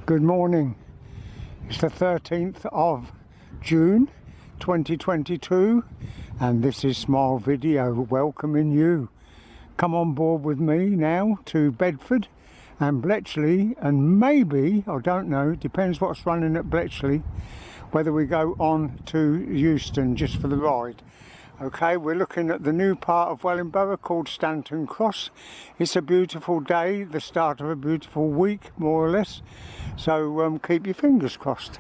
Good morning. It's the 13th of June 2022 and this is Smile Video welcoming you. Come on board with me now to Bedford and Bletchley, and maybe, I don't know, it depends what's running at Bletchley, whether we go on to Euston just for the ride. Okay, we're looking at the new part of Wellingborough called Stanton Cross. It's a beautiful day, the start of a beautiful week, more or less. So keep your fingers crossed.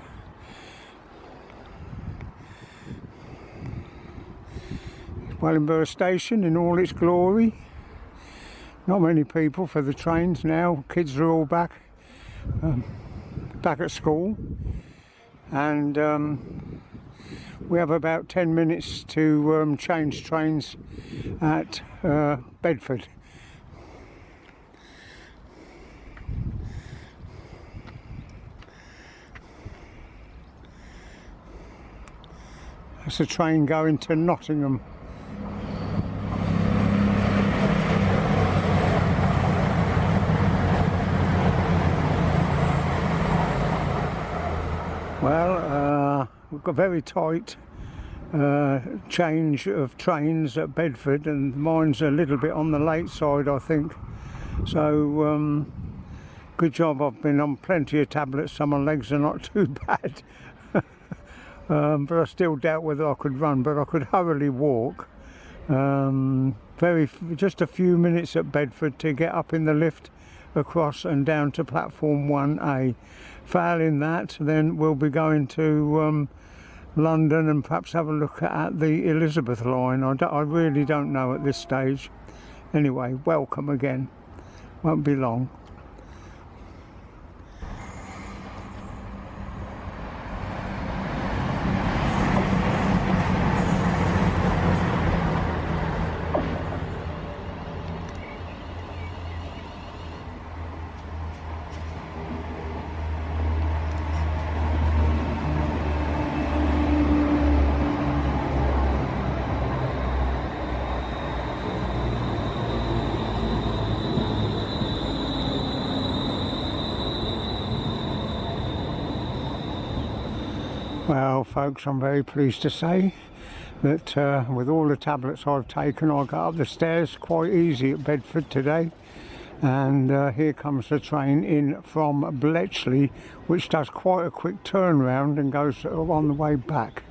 Wellingborough Station in all its glory. Not many people for the trains now. Kids are all back at school, and we have about 10 minutes to change trains at Bedford. That's a train going to Nottingham. Well, we've got very tight change of trains at Bedford, and mine's a little bit on the late side, I think. So good job I've been on plenty of tablets, so my legs are not too bad. But I still doubt whether I could run, but I could hurriedly walk. Just a few minutes at Bedford to get up in the lift across and down to platform 1A. Failing that, then we'll be going to London and perhaps have a look at the Elizabeth line. I really don't know at this stage. Anyway, welcome again. Won't be long. Well folks, I'm very pleased to say that with all the tablets I've taken, I got up the stairs quite easy at Bedford today, and here comes the train in from Bletchley, which does quite a quick turnaround and goes on the way back.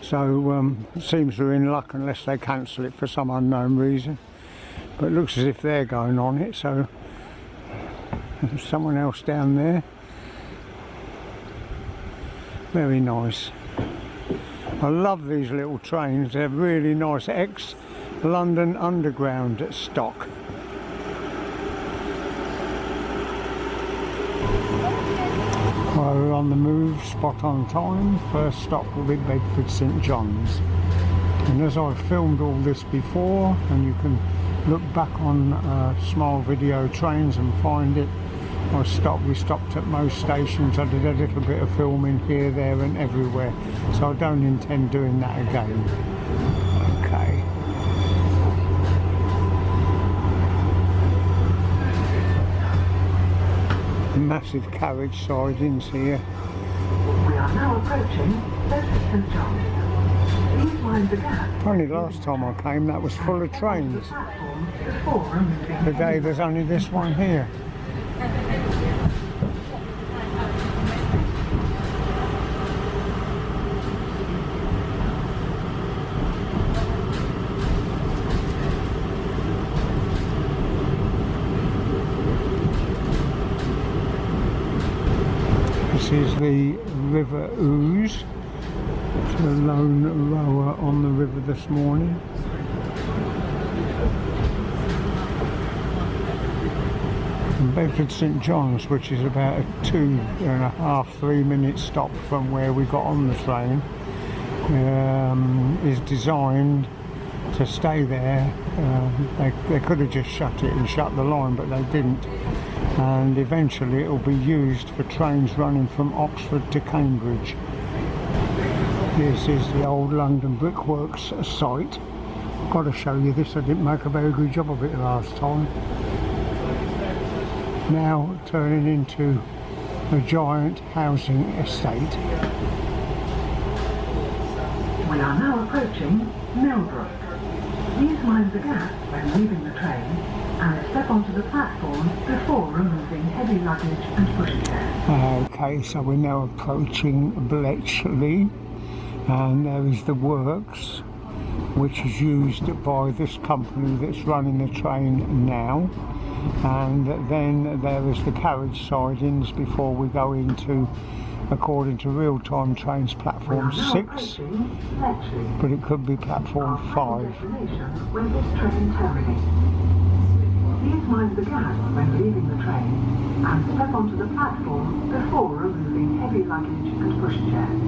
So it seems we're in luck unless they cancel it for some unknown reason, but it looks as if they're going on it, so there's someone else down there. Very nice. I love these little trains, they're really nice. Ex-London Underground stock. Well, we're on the move, spot on time. First stop will be Bedford St John's. And as I've filmed all this before, and you can look back on Smile Video Trains and find it, we stopped at most stations. I did a little bit of filming here, there and everywhere, so I don't intend doing that again. Okay. Massive carriage sidings here. We are now approaching Bedford St John's. Please mind the gap. Only last time I came that was full of trains. Today there's only this one here. This is the River Ouse. It's a lone rower on the river this morning. And Bedford St John's, which is about a 2.5–3 minute stop from where we got on the train, is designed to stay there. They could have just shut it and shut the line, but they didn't. And eventually it will be used for trains running from Oxford to Cambridge. This is the old London Brickworks site. I've got to show you this, I didn't make a very good job of it last time. Now turning into a giant housing estate. We are now approaching Millbrook. Please mind the gap when leaving the train and step onto the platform before removing heavy luggage and pushchairs. Okay, so we're now approaching Bletchley, and there is the works, which is used by this company that's running the train now. And then there is the carriage sidings before we go into, according to real-time trains, platform 6, but it could be platform 5. When this train terminates. Please mind the gap when leaving the train and step onto the platform before removing heavy luggage and pushchairs.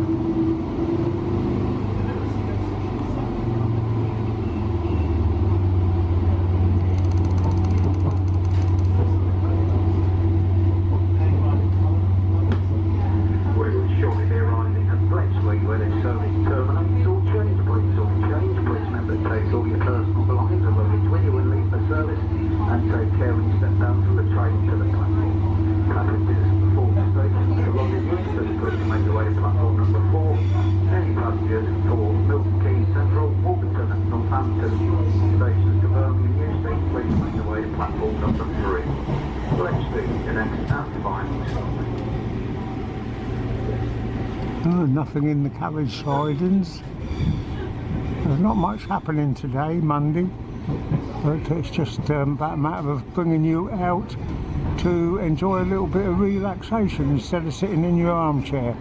Oh, nothing in the carriage sidings. There's not much happening today, Monday, but it's just about a matter of bringing you out to enjoy a little bit of relaxation instead of sitting in your armchair.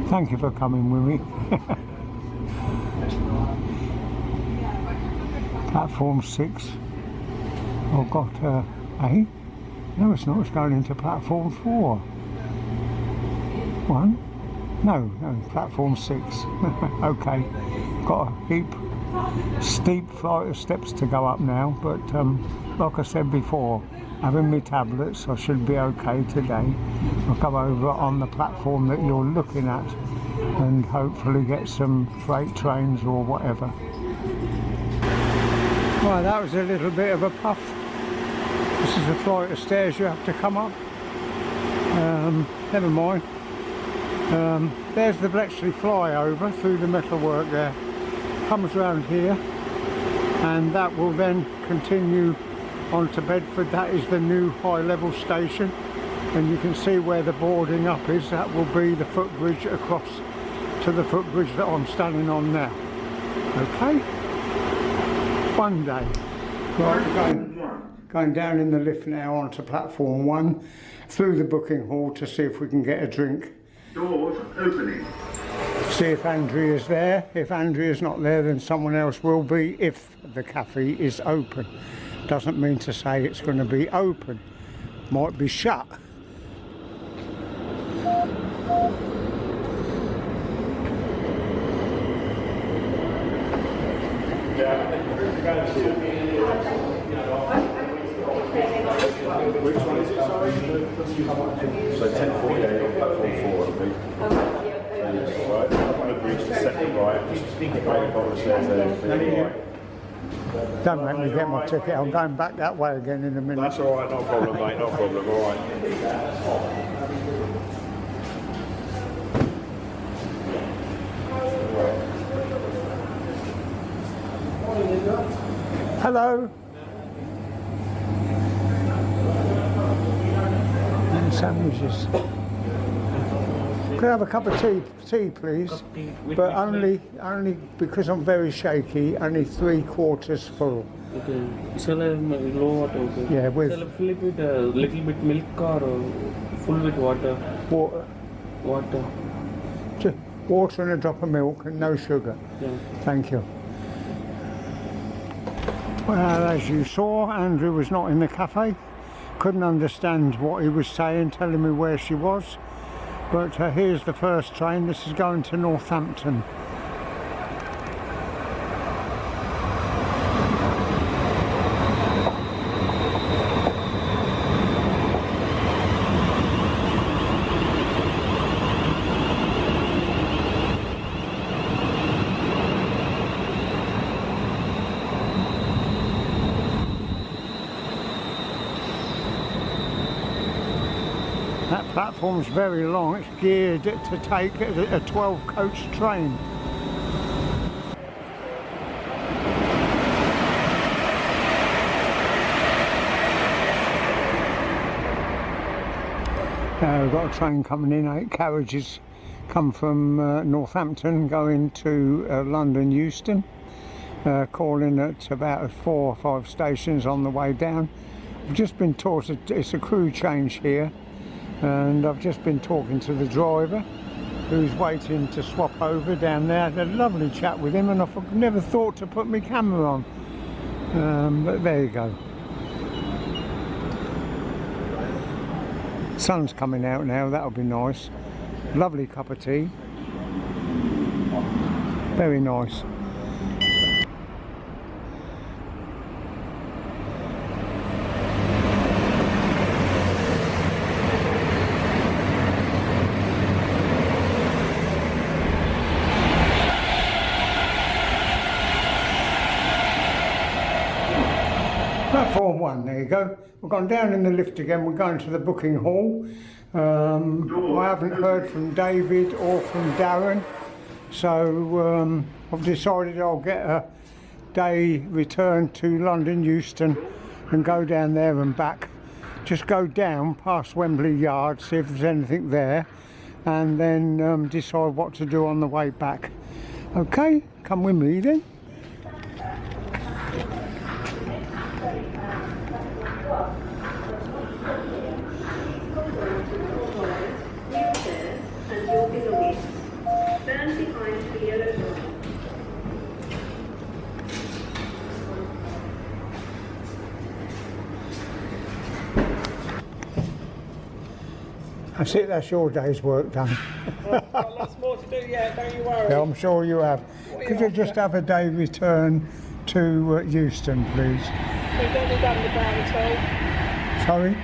Thank you for coming with me. Platform 6. I've got A. No, it's not. It's going into platform 4. 1. No, platform 6. Okay, got a steep flight of steps to go up now, but like I said before, having my tablets, I should be okay today. I'll go over on the platform that you're looking at and hopefully get some freight trains or whatever. Right, that was a little bit of a puff. This is the flight of stairs you have to come up. Never mind. There's the Bletchley flyover through the metalwork there. Comes round here, and that will then continue on to Bedford. That is the new high level station, and you can see where the boarding up is. That will be the footbridge across to the footbridge that I'm standing on now. Okay? One day. Right, going down in the lift now onto platform 1 through the booking hall to see if we can get a drink. Doors opening. See if Andrea's there. If Andrea's not there, then someone else will be if the cafe is open. Doesn't mean to say it's going to be open. Might be shut. Which one is it, sorry? So 10:48 on platform 4 will be. So right, up on the bridge to second right, just make a bottom of stairs there. Right. Don't make me get my ticket. I'm going back that way again in a minute. That's alright, no problem mate, no problem, alright. Hello. And sandwiches. Could I have a cup of tea please? But only because I'm very shaky, only 3/4 full. Okay. Shall I low water? Okay. Yeah, with Shall I fill it with a little bit milk or full with water? water. Water. Water and a drop of milk and no sugar. Yeah. Thank you. Well, as you saw, Andrew was not in the cafe. Couldn't understand what he was saying, telling me where she was. But here's the first train. This is going to Northampton. That That platform's very long. It's geared to take a 12-coach train. We've got a train coming in, 8 carriages come from Northampton going to London Euston, calling at about 4 or 5 stations on the way down. I've just been taught it's a crew change here, and I've just been talking to the driver who's waiting to swap over down there. I had a lovely chat with him, and I never thought to put my camera on, but there you go. Sun's coming out now, that'll be nice. Lovely cup of tea. Very nice. Platform 1, there you go. We've gone down in the lift again, we're going to the booking hall. I haven't heard from David or from Darren, so I've decided I'll get a day return to London Euston and go down there and back. Just go down past Wembley Yard, see if there's anything there, and then decide what to do on the way back. Okay, come with me then. Stand behind the yellow door. That's it, that's your day's work done. Got lots more to do yet, don't you worry. Yeah, I'm sure you have. Could you just have a day return to Euston, please? We don't need underground at Sorry? all.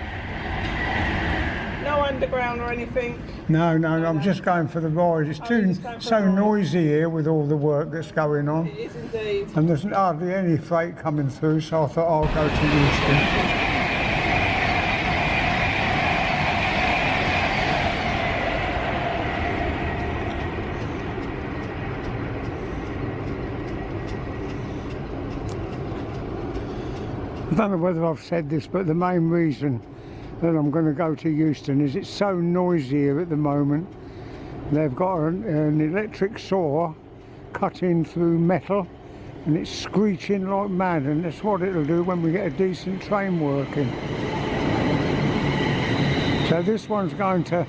No underground or anything. No, I'm just going for the ride. It's so noisy here with all the work that's going on. It is indeed. And there's hardly any freight coming through, so I thought I'll go to Euston. I don't know whether I've said this, but the main reason that I'm going to go to Euston is it's so noisy here at the moment. They've got an electric saw cutting through metal, and it's screeching like mad, and that's what it'll do when we get a decent train working. So this one's going to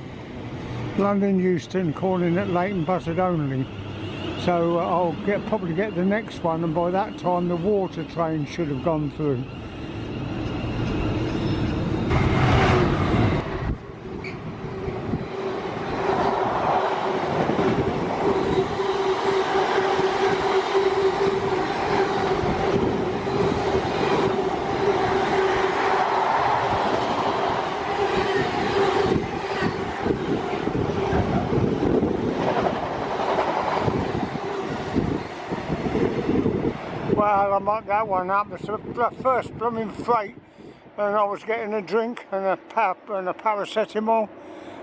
London Euston, calling it Leighton Buzzard only. So I'll probably get the next one, and by that time the water train should have gone through. Well, I might that one up. It's the first blooming freight, and I was getting a drink and a paracetamol.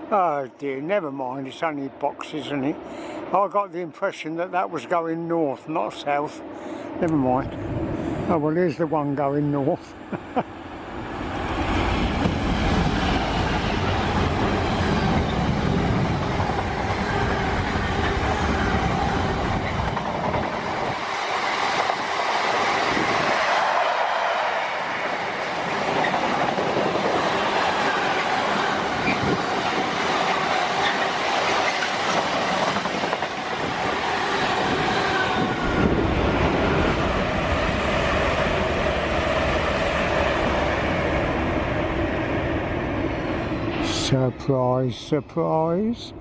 Oh dear, never mind, it's only boxes, isn't it? I got the impression that that was going north, not south. Never mind. Oh well, here's the one going north. Surprise, surprise.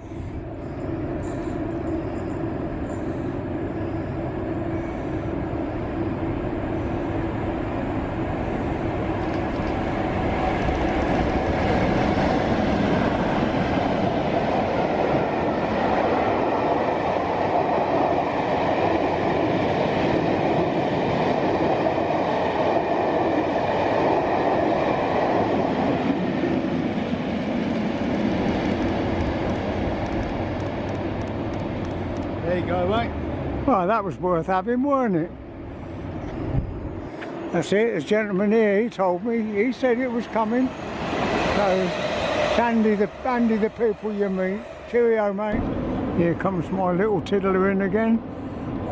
There you go, mate. Well, that was worth having, weren't it? That's it, this gentleman here, he told me, he said it was coming. So, it's Andy the people you meet. Cheerio, mate. Here comes my little tiddler in again.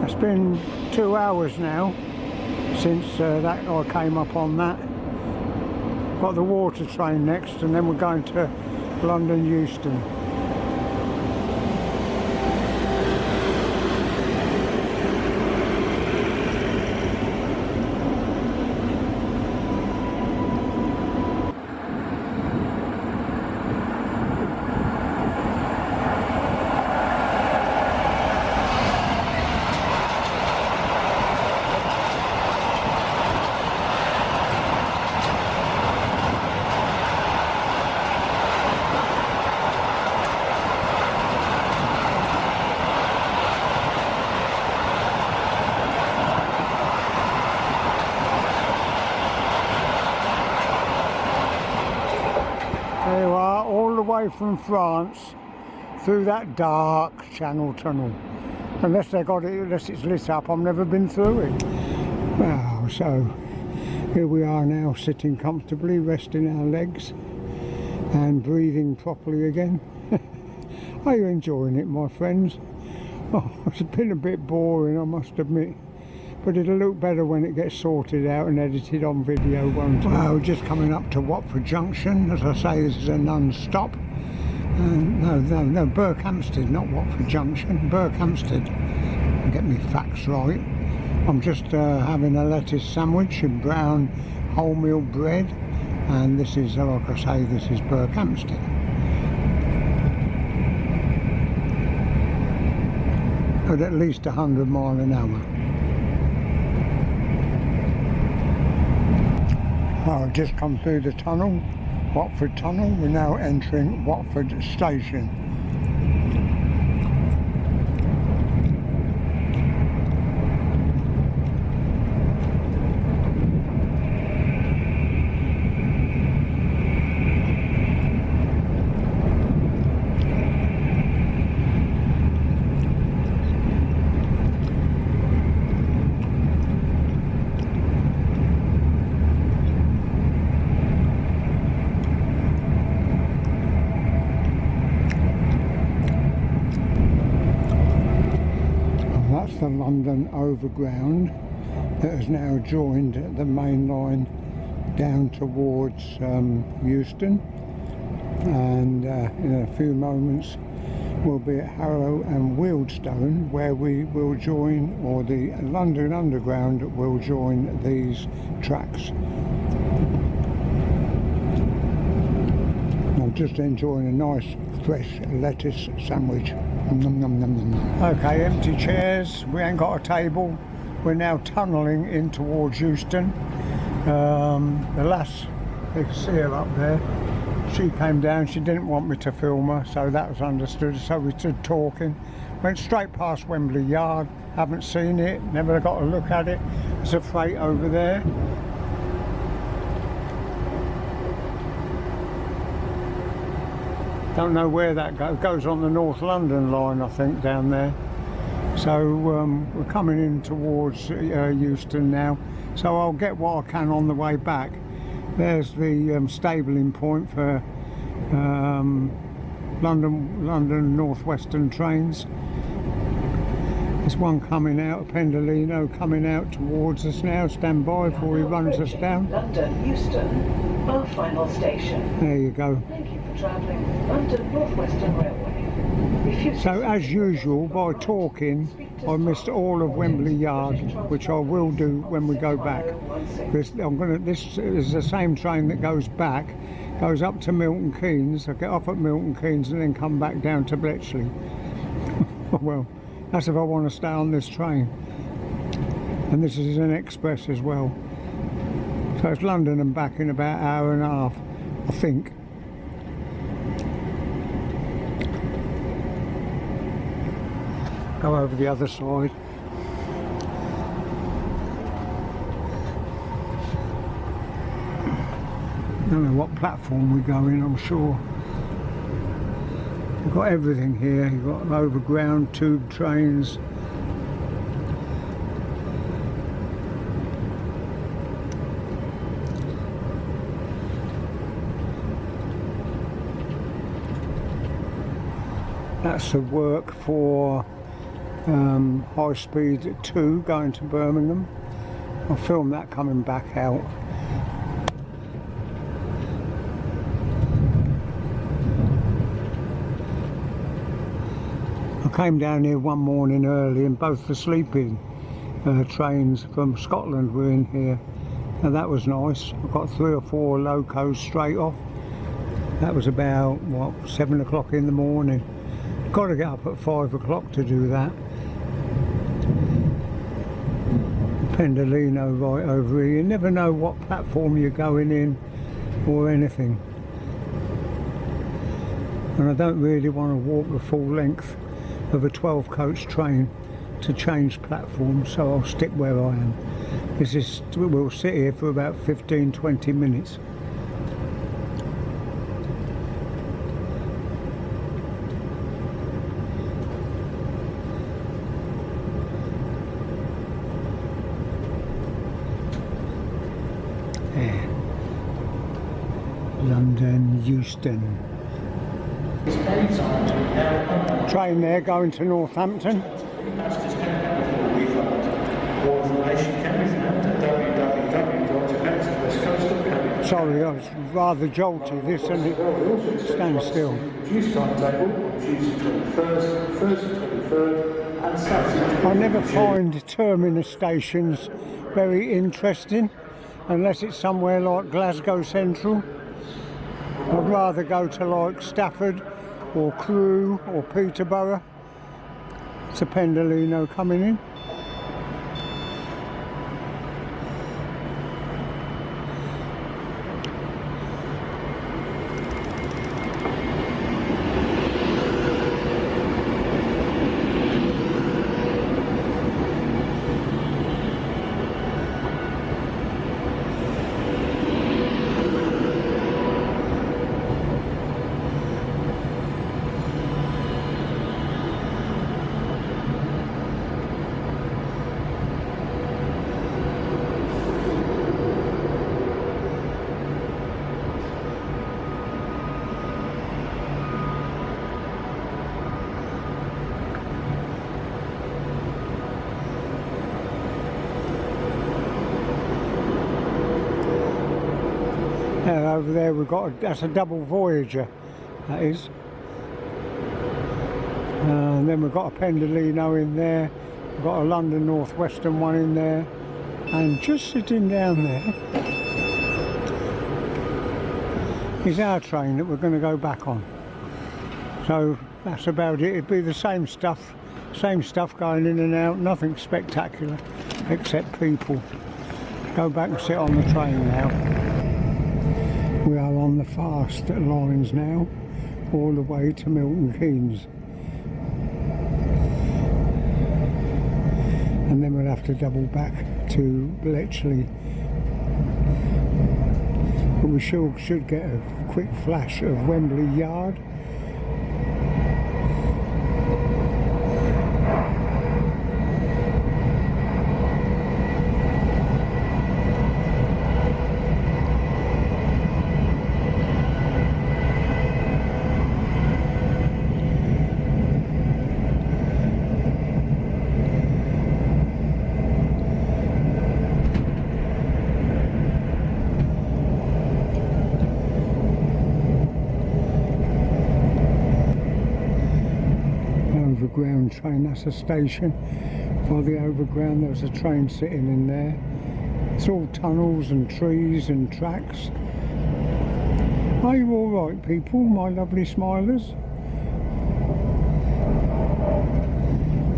It's been 2 hours now since that I came up on that. Got the water train next, and then we're going to London Euston. There you are, all the way from France through that dark Channel tunnel. Unless they got it, unless it's lit up, I've never been through it. Well, so here we are now, sitting comfortably, resting our legs and breathing properly again. Are you enjoying it, my friends? Oh, it's been a bit boring, I must admit. But it'll look better when it gets sorted out and edited on video, won't it? Well, just coming up to Watford Junction. As I say, this is a non-stop. No, Berkhamsted, not Watford Junction. Berkhamsted. Get me facts right. I'm just having a lettuce sandwich and brown wholemeal bread. And this is, like I say, this is Berkhamsted. At least 100 miles an hour. I've just come through the tunnel, Watford Tunnel. We're now entering Watford Station. That's the London Overground that has now joined the main line down towards Euston, and in a few moments we'll be at Harrow and Wealdstone, where we will join, or the London Underground will join these tracks. I'm just enjoying a nice fresh lettuce sandwich. Nom, nom, nom, nom, nom. Okay, empty chairs, we ain't got a table. We're now tunnelling in towards Euston. The lass, you can see her up there, she came down, she didn't want me to film her, so that was understood. So we stood talking, went straight past Wembley Yard, haven't seen it, never got a look at it. There's a freight over there. Don't know where that goes. It goes on the North London line, I think, down there. So we're coming in towards Euston now. So I'll get what I can on the way back. There's the stabling point for London North Western trains. There's one coming out, a Pendolino coming out towards us now. Stand by before he runs us down. London Euston, our final station. There you go. Thank you for travelling London North Western Railway. So as usual, by talking, I missed all of Wembley Yard, which I will do when we go back. This is the same train that goes back, goes up to Milton Keynes. I get off at Milton Keynes and then come back down to Bletchley. Well, that's if I want to stay on this train. And this is an express as well. So it's London and back in about an hour and a half, I think. Go over the other side. I don't know what platform we go in, I'm sure. You've got everything here. You've got overground tube trains. That's the work for High Speed 2 going to Birmingham. I'll film that coming back out. I came down here one morning early and both the sleeping trains from Scotland were in here. Now that was nice. I got 3 or 4 locos straight off. That was about, what, 7 o'clock in the morning. Got to get up at 5 o'clock to do that. Pendolino right over here. You never know what platform you're going in or anything. And I don't really want to walk the full length of a 12 coach train to change platforms, so I'll stick where I am. We'll sit here for about 15-20 minutes. London, Euston. Train there going to Northampton. Sorry, I was rather jolty. This and it stand still. I never find terminus stations very interesting unless it's somewhere like Glasgow Central. I'd rather go to like Stafford or Crewe or Peterborough. It's a Pendolino coming in. Over there we've got that's a double Voyager, that is. And then we've got a Pendolino in there. We've got a London North Western one in there, and just sitting down there is our train that we're going to go back on. So that's about it. It'd be the same stuff going in and out, nothing spectacular except people. Go back and sit on the train now. We are on the fast lines now, all the way to Milton Keynes. And then we'll have to double back to Bletchley. But we should get a quick flash of Wembley Yard. Overground train, that's a station for the overground. There's a train sitting in there. It's all tunnels and trees and tracks. Are you all right, people, my lovely smilers?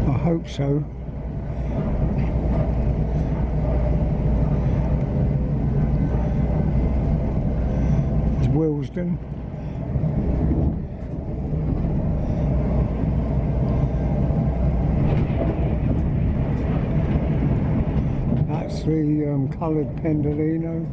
I hope so. It's Willesden. That's the coloured Pendolino.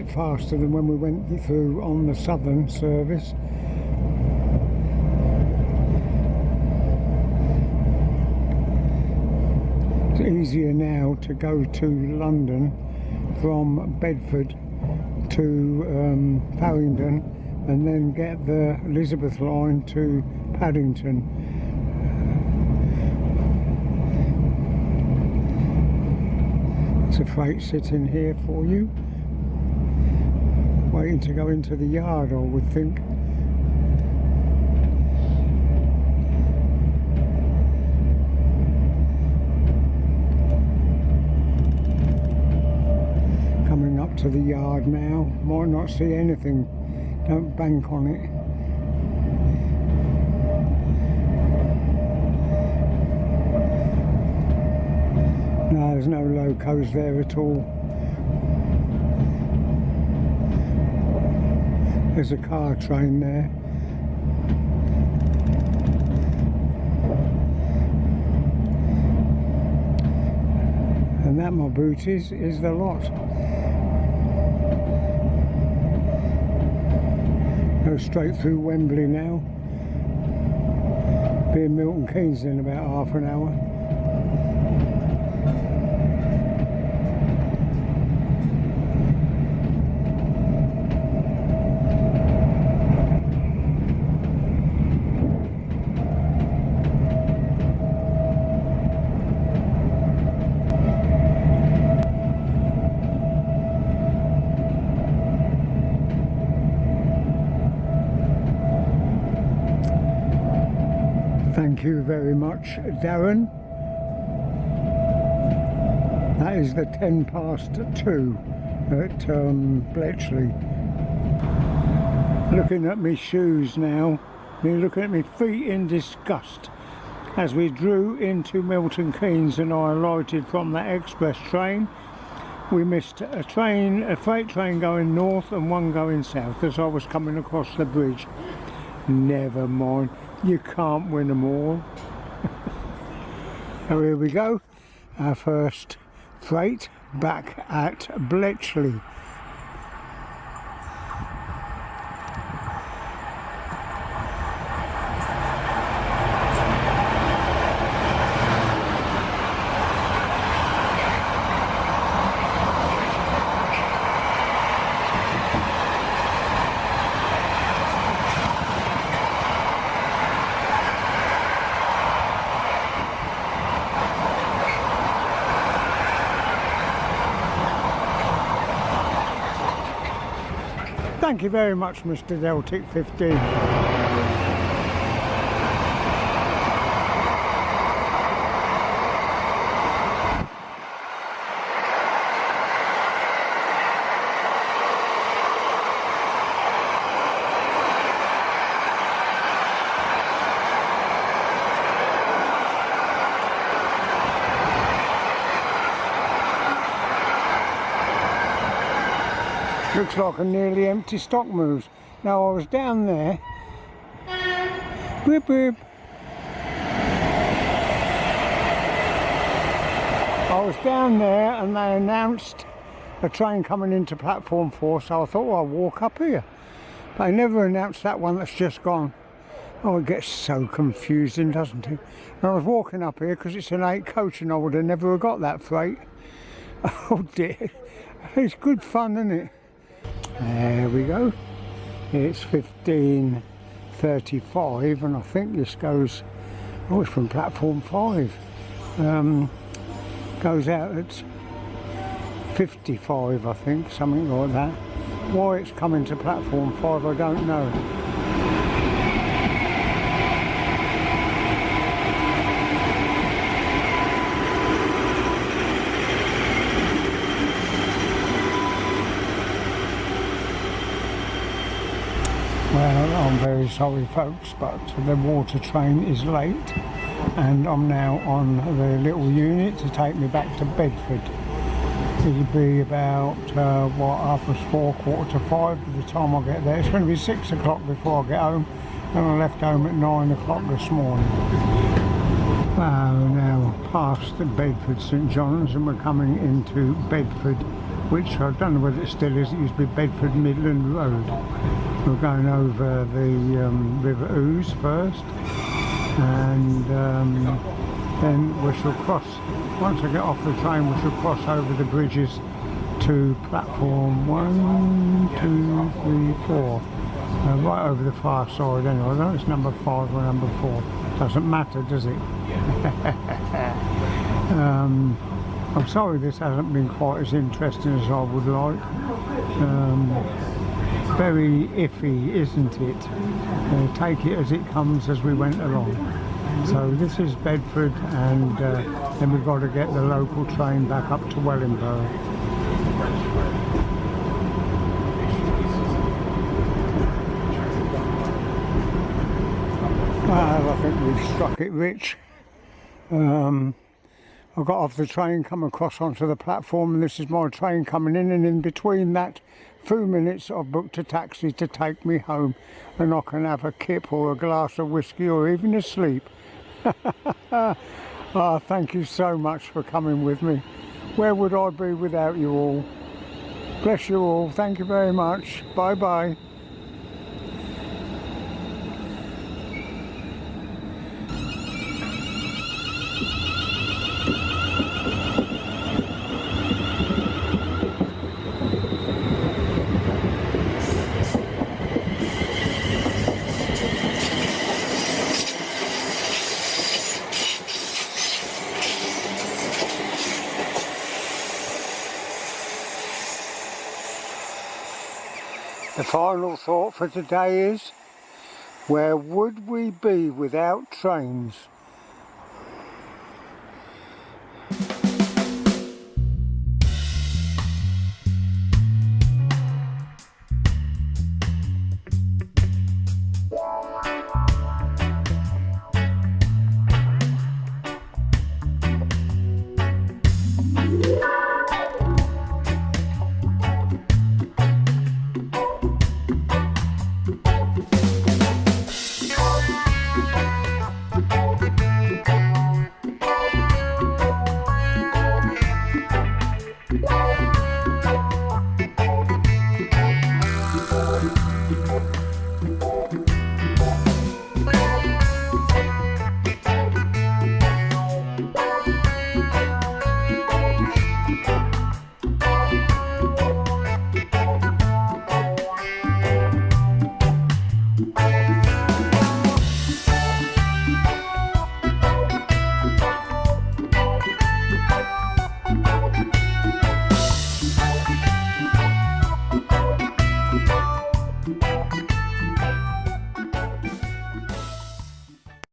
bit faster than when we went through on the southern service. It's easier now to go to London from Bedford to Farringdon and then get the Elizabeth line to Paddington. There's a freight sitting here for you, waiting to go into the yard, I would think. Coming up to the yard now, might not see anything, don't bank on it. No, there's no locos there at all. There's a car train there. And that, my booties, is the lot. Go straight through Wembley now. Be in Milton Keynes in about half an hour. Thank you very much, Darren. That is the 2:10 at Bletchley. Looking at my shoes now, me looking at my feet in disgust as we drew into Milton Keynes and I alighted from that express train. We missed a freight train going north and one going south as I was coming across the bridge. Never mind. You can't win them all. So here we go, our first freight back at Bletchley. Thank you very much, Mr. Deltic 15. Looks like a nearly empty stock moves. Now I was down there. Whip whip. I was down there and they announced a train coming into platform 4, so I thought, well, I'll walk up here. But they never announced that one that's just gone. Oh, it gets so confusing, doesn't it? And I was walking up here because it's an 8 coach and I would have never got that freight. Oh dear. It's good fun, isn't it? There we go. It's 15:35 and I think this goes, oh, it's from platform 5. Goes out at 55, I think, something like that. Why it's coming to platform 5, I don't know. Well, I'm very sorry folks, but the water train is late and I'm now on the little unit to take me back to Bedford. It'll be about, 4:30, 5 by the time I get there. It's going to be 6 o'clock before I get home, and I left home at 9 o'clock this morning. Wow, now past Bedford St John's and we're coming into Bedford which I don't know whether it still is. It used to be Bedford Midland Road. We're going over the River Ouse first, and then we shall cross, once I get off the train, we shall cross over the bridges to platform 1, 2, 3, 4. Right over the far side anyway. I don't know it's number 5 or number 4. Doesn't matter, does it? I'm sorry this hasn't been quite as interesting as I would like. Very iffy, isn't it? Take it as it comes as we went along. So this is Bedford, and then we've got to get the local train back up to Wellingborough. Well, I think we've struck it rich. I got off the train, come across onto the platform, and this is my train coming in, and in between that few minutes I've booked a taxi to take me home, and I can have a kip or a glass of whiskey or even a sleep. Oh, thank you so much for coming with me. Where would I be without you all? Bless you all. Thank you very much. Bye bye. The final thought for today is, where would we be without trains?